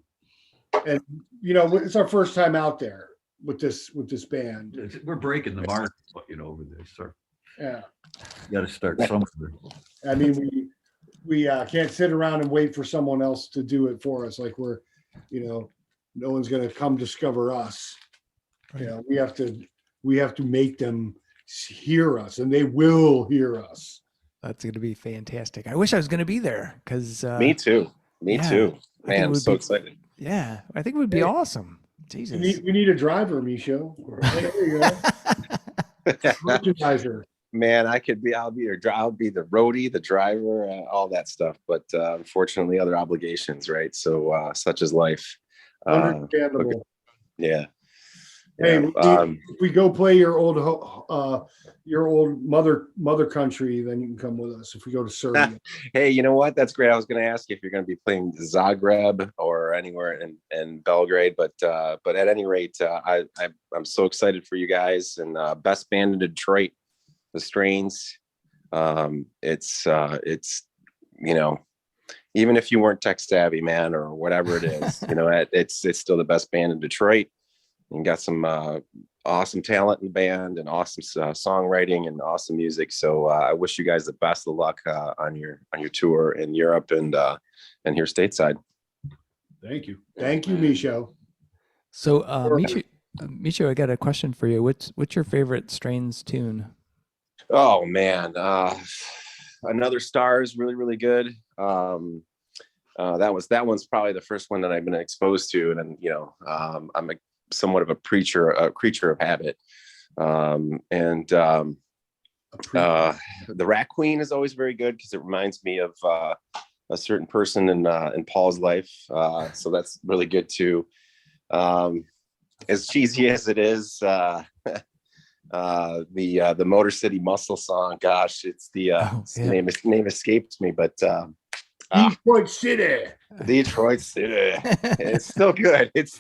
[SPEAKER 2] And it's our first time out there with this band.
[SPEAKER 5] We're breaking the mark, over there, sir.
[SPEAKER 2] Yeah.
[SPEAKER 5] You got to start somewhere.
[SPEAKER 2] I mean, we can't sit around and wait for someone else to do it for us. Like we're, no one's going to come discover us. We have to make them hear us, and they will hear us.
[SPEAKER 1] That's going to be fantastic. I wish I was going to be there because
[SPEAKER 7] Me too. Man, I'm so excited.
[SPEAKER 1] Yeah, I think it would be awesome. Jesus,
[SPEAKER 2] we need a driver, Micho. There you go. Merchandiser.
[SPEAKER 7] Man, I'll be the roadie, the driver, all that stuff. But unfortunately, other obligations, right? So such is life.
[SPEAKER 2] Understandable.
[SPEAKER 7] Yeah.
[SPEAKER 2] Hey, if we go play your old mother country, then you can come with us. If we go to Serbia.
[SPEAKER 7] Hey, you know what? That's great. I was going to ask you if you're going to be playing Zagreb or anywhere in Belgrade, but at any rate, I'm so excited for you guys, and best band in Detroit, The Strains. It's even if you weren't tech savvy, man, or whatever it is, it's still the best band in Detroit. And got some awesome talent in the band, and awesome songwriting and awesome music. So I wish you guys the best of luck on your tour in Europe and here stateside.
[SPEAKER 2] Thank you, Micho.
[SPEAKER 1] So Micho, I got a question for you. What's your favorite Strains tune?
[SPEAKER 7] Oh man, Another Star is really, really good. That one's probably the first one that I've been exposed to, and I'm somewhat of a creature of habit. The Rat Queen is always very good because it reminds me of a certain person in Paul's life. So that's really good too. As cheesy as it is, the Motor City Muscle song. Gosh, it's name escapes me, but
[SPEAKER 2] Detroit City.
[SPEAKER 7] It's still good. It's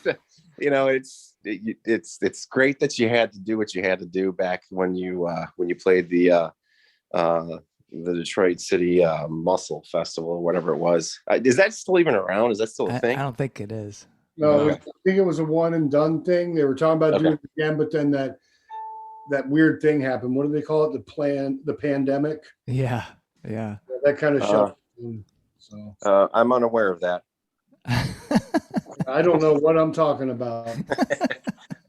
[SPEAKER 7] great that you had to do what you had to do back when you played the Detroit City Muscle Festival or whatever it was. Is that still even around? Is that still a thing?
[SPEAKER 1] I don't think it is.
[SPEAKER 2] No, I think it was a one and done thing. They were talking about doing it again, but then that weird thing happened. What do they call it? The pandemic.
[SPEAKER 1] Yeah.
[SPEAKER 2] That kind of shut. So
[SPEAKER 7] I'm unaware of that.
[SPEAKER 2] I don't know what I'm talking about.
[SPEAKER 7] I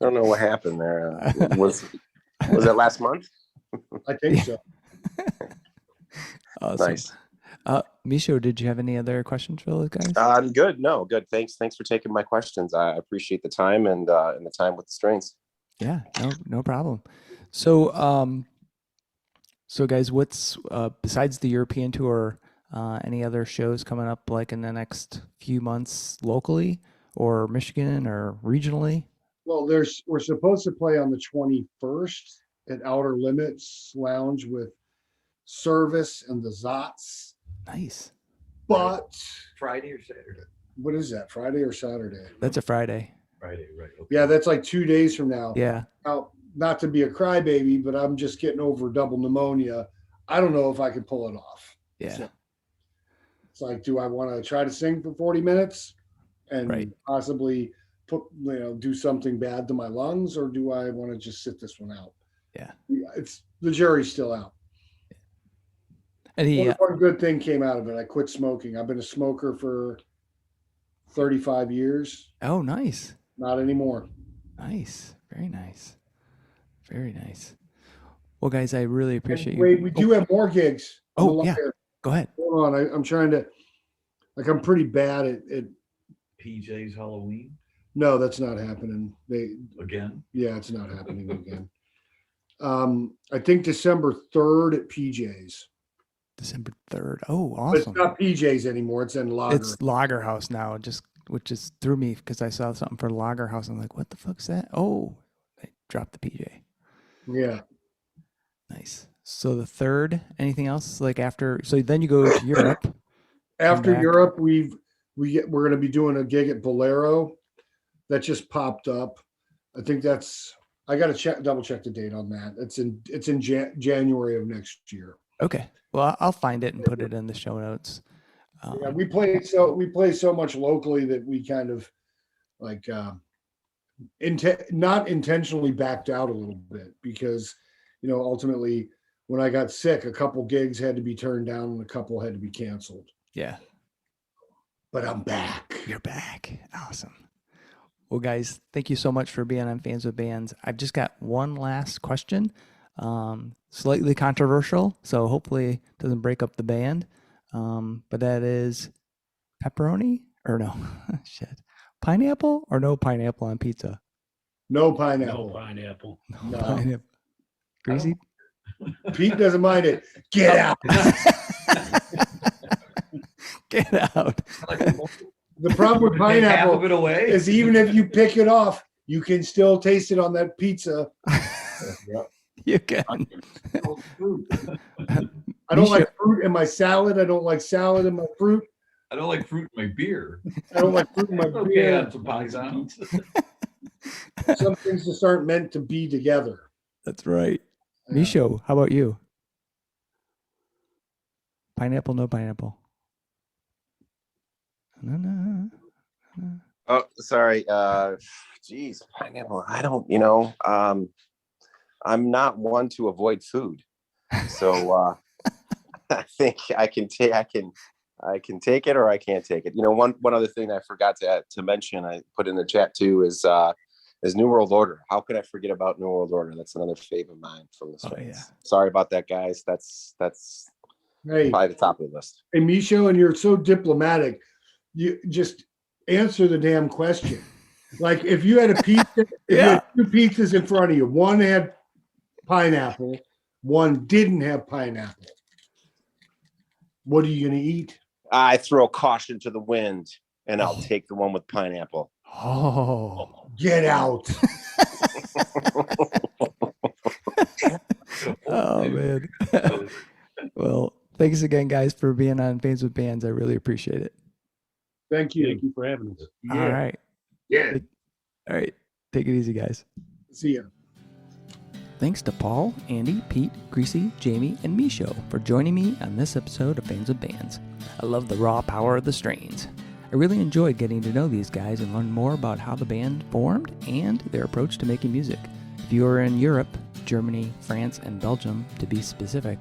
[SPEAKER 7] don't know what happened there. Was that last month?
[SPEAKER 2] I think so.
[SPEAKER 1] Awesome.
[SPEAKER 7] Nice.
[SPEAKER 1] Micho, did you have any other questions for those guys?
[SPEAKER 7] I'm good. No, good. Thanks for taking my questions. I appreciate the time and the time with the Strains.
[SPEAKER 1] Yeah, no problem. So, guys, what's besides the European tour, any other shows coming up like in the next few months locally, or Michigan or regionally?
[SPEAKER 2] Well, we're supposed to play on the 21st at Outer Limits Lounge with Service and the Zots.
[SPEAKER 1] Nice.
[SPEAKER 2] But
[SPEAKER 5] Friday or Saturday?
[SPEAKER 2] what is that? Friday or Saturday?
[SPEAKER 1] That's a Friday.
[SPEAKER 5] Friday, right. Okay.
[SPEAKER 2] Yeah, that's like 2 days from now.
[SPEAKER 1] Yeah.
[SPEAKER 2] Now, not to be a crybaby, but I'm just getting over double pneumonia. I don't know if I could pull it off.
[SPEAKER 1] Yeah.
[SPEAKER 2] So it's like, do I want to try to sing for 40 minutes and
[SPEAKER 1] Right.
[SPEAKER 2] possibly do something bad to my lungs, or do I want to just sit this one out?
[SPEAKER 1] Yeah.
[SPEAKER 2] It's the jury's still out.
[SPEAKER 1] Any,
[SPEAKER 2] One good thing came out of it. I quit smoking. I've been a smoker for 35 years.
[SPEAKER 1] oh, nice.
[SPEAKER 2] Not anymore.
[SPEAKER 1] Nice. Very nice. Very nice. Well, guys, I really appreciate you.
[SPEAKER 2] Wait, we do have more gigs. on the
[SPEAKER 1] Oh, yeah.
[SPEAKER 2] lineup.
[SPEAKER 1] Go ahead.
[SPEAKER 2] Hold on. I'm trying to, I'm pretty bad at
[SPEAKER 5] PJ's Halloween
[SPEAKER 2] no, that's not happening.
[SPEAKER 5] again.
[SPEAKER 2] Yeah, it's not happening again. I think December 3rd at PJ's.
[SPEAKER 1] December 3rd. Oh,
[SPEAKER 2] But it's
[SPEAKER 1] awesome.
[SPEAKER 2] not PJ's anymore. It's in Lager.
[SPEAKER 1] It's Lager House now, which just threw me because I saw something for Lager House. I'm like, what the fuck's that? Oh, they dropped the PJ.
[SPEAKER 2] Yeah.
[SPEAKER 1] Nice. So the 3rd, anything else like after? So then you go to Europe.
[SPEAKER 2] After
[SPEAKER 1] back.
[SPEAKER 2] Europe, we're going to be doing a gig at Bolero that just popped up. I think I got to double check the date on that. It's in January of next year.
[SPEAKER 1] Okay. Well, I'll find it and put it in the show notes.
[SPEAKER 2] Yeah, we play so much locally that we kind of like not intentionally backed out a little bit because ultimately when I got sick, a couple gigs had to be turned down and a couple had to be canceled.
[SPEAKER 1] Yeah.
[SPEAKER 2] But I'm back.
[SPEAKER 1] You're back. Awesome. Well, guys, thank you so much for being on Fans with Bands. I've just got one last question. Slightly controversial, so hopefully it doesn't break up the band. But that is pepperoni or no? Shit. Pineapple or no pineapple on pizza?
[SPEAKER 2] No
[SPEAKER 6] No
[SPEAKER 2] pineapple.
[SPEAKER 6] pineapple.
[SPEAKER 2] No.
[SPEAKER 1] Pineapple. Greasy?
[SPEAKER 2] Pete doesn't mind it. Get out.
[SPEAKER 1] Get out.
[SPEAKER 2] The problem with
[SPEAKER 5] Take half
[SPEAKER 2] pineapple
[SPEAKER 5] of it away.
[SPEAKER 2] is even if you pick it off, you can still taste it on that pizza.
[SPEAKER 1] You can.
[SPEAKER 2] I don't like fruit in my salad. I don't like salad in my fruit.
[SPEAKER 5] I don't like fruit in my beer.
[SPEAKER 2] I don't like fruit in my
[SPEAKER 5] Okay,
[SPEAKER 2] beer.
[SPEAKER 5] on some Parmesan.
[SPEAKER 2] Some things just aren't meant to be together.
[SPEAKER 1] That's right.
[SPEAKER 2] Yeah.
[SPEAKER 1] Misho, how about you? Pineapple, no pineapple. No.
[SPEAKER 7] Oh, sorry. Geez, pineapple. I don't. I'm not one to avoid food, so I think I can take it or I can't take it. One other thing I forgot to mention, I put in the chat too, is New World Order. How could I forget about New World Order? That's another fave of mine from the Strains.
[SPEAKER 1] yeah.
[SPEAKER 7] Sorry about that, guys. That's
[SPEAKER 2] Hey,
[SPEAKER 7] probably the top of the list.
[SPEAKER 2] hey, Misho, and you're so diplomatic. You just answer the damn question. Like if you had a pizza, if you had two pizzas in front of you, one had pineapple, one didn't have pineapple. What are you gonna eat?
[SPEAKER 7] I throw caution to the wind, and I'll take the one with pineapple.
[SPEAKER 1] Oh.
[SPEAKER 2] Get out.
[SPEAKER 1] Oh, man. Well, thanks again, guys, for being on Fans with Bands. I really appreciate it.
[SPEAKER 2] Thank you.
[SPEAKER 6] Thank you for having us.
[SPEAKER 1] All right.
[SPEAKER 4] Yeah.
[SPEAKER 1] All right. Take it easy, guys.
[SPEAKER 2] See ya.
[SPEAKER 1] Thanks to Paul, Andy, Pete, Greasy, Jamie, and Misho for joining me on this episode of Fans with Bands. I love the raw power of the Strains. I really enjoyed getting to know these guys and learn more about how the band formed and their approach to making music. If you are in Europe, Germany, France, and Belgium, to be specific,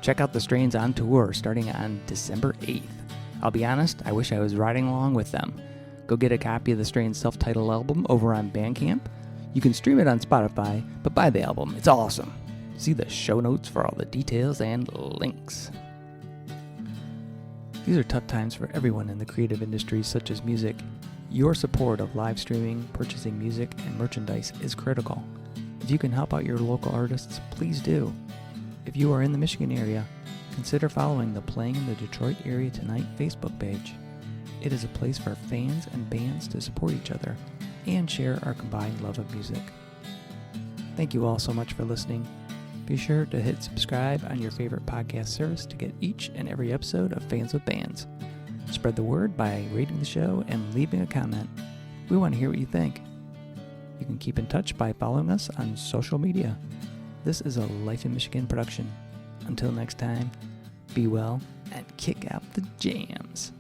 [SPEAKER 1] check out the Strains on tour starting on December 8th. I'll be honest, I wish I was riding along with them. Go get a copy of the Strains' self-titled album over on Bandcamp. You can stream it on Spotify, but buy the album. It's awesome. See the show notes for all the details and links. These are tough times for everyone in the creative industries such as music. Your support of live streaming, purchasing music, and merchandise is critical. If you can help out your local artists, please do. If you are in the Michigan area, consider following the Playing in the Detroit Area Tonight Facebook page. It is a place for fans and bands to support each other and share our combined love of music. Thank you all so much for listening. Be sure to hit subscribe on your favorite podcast service to get each and every episode of Fans with Bands. Spread the word by rating the show and leaving a comment. We want to hear what you think. You can keep in touch by following us on social media. This is a Life in Michigan production. Until next time, be well and kick out the jams.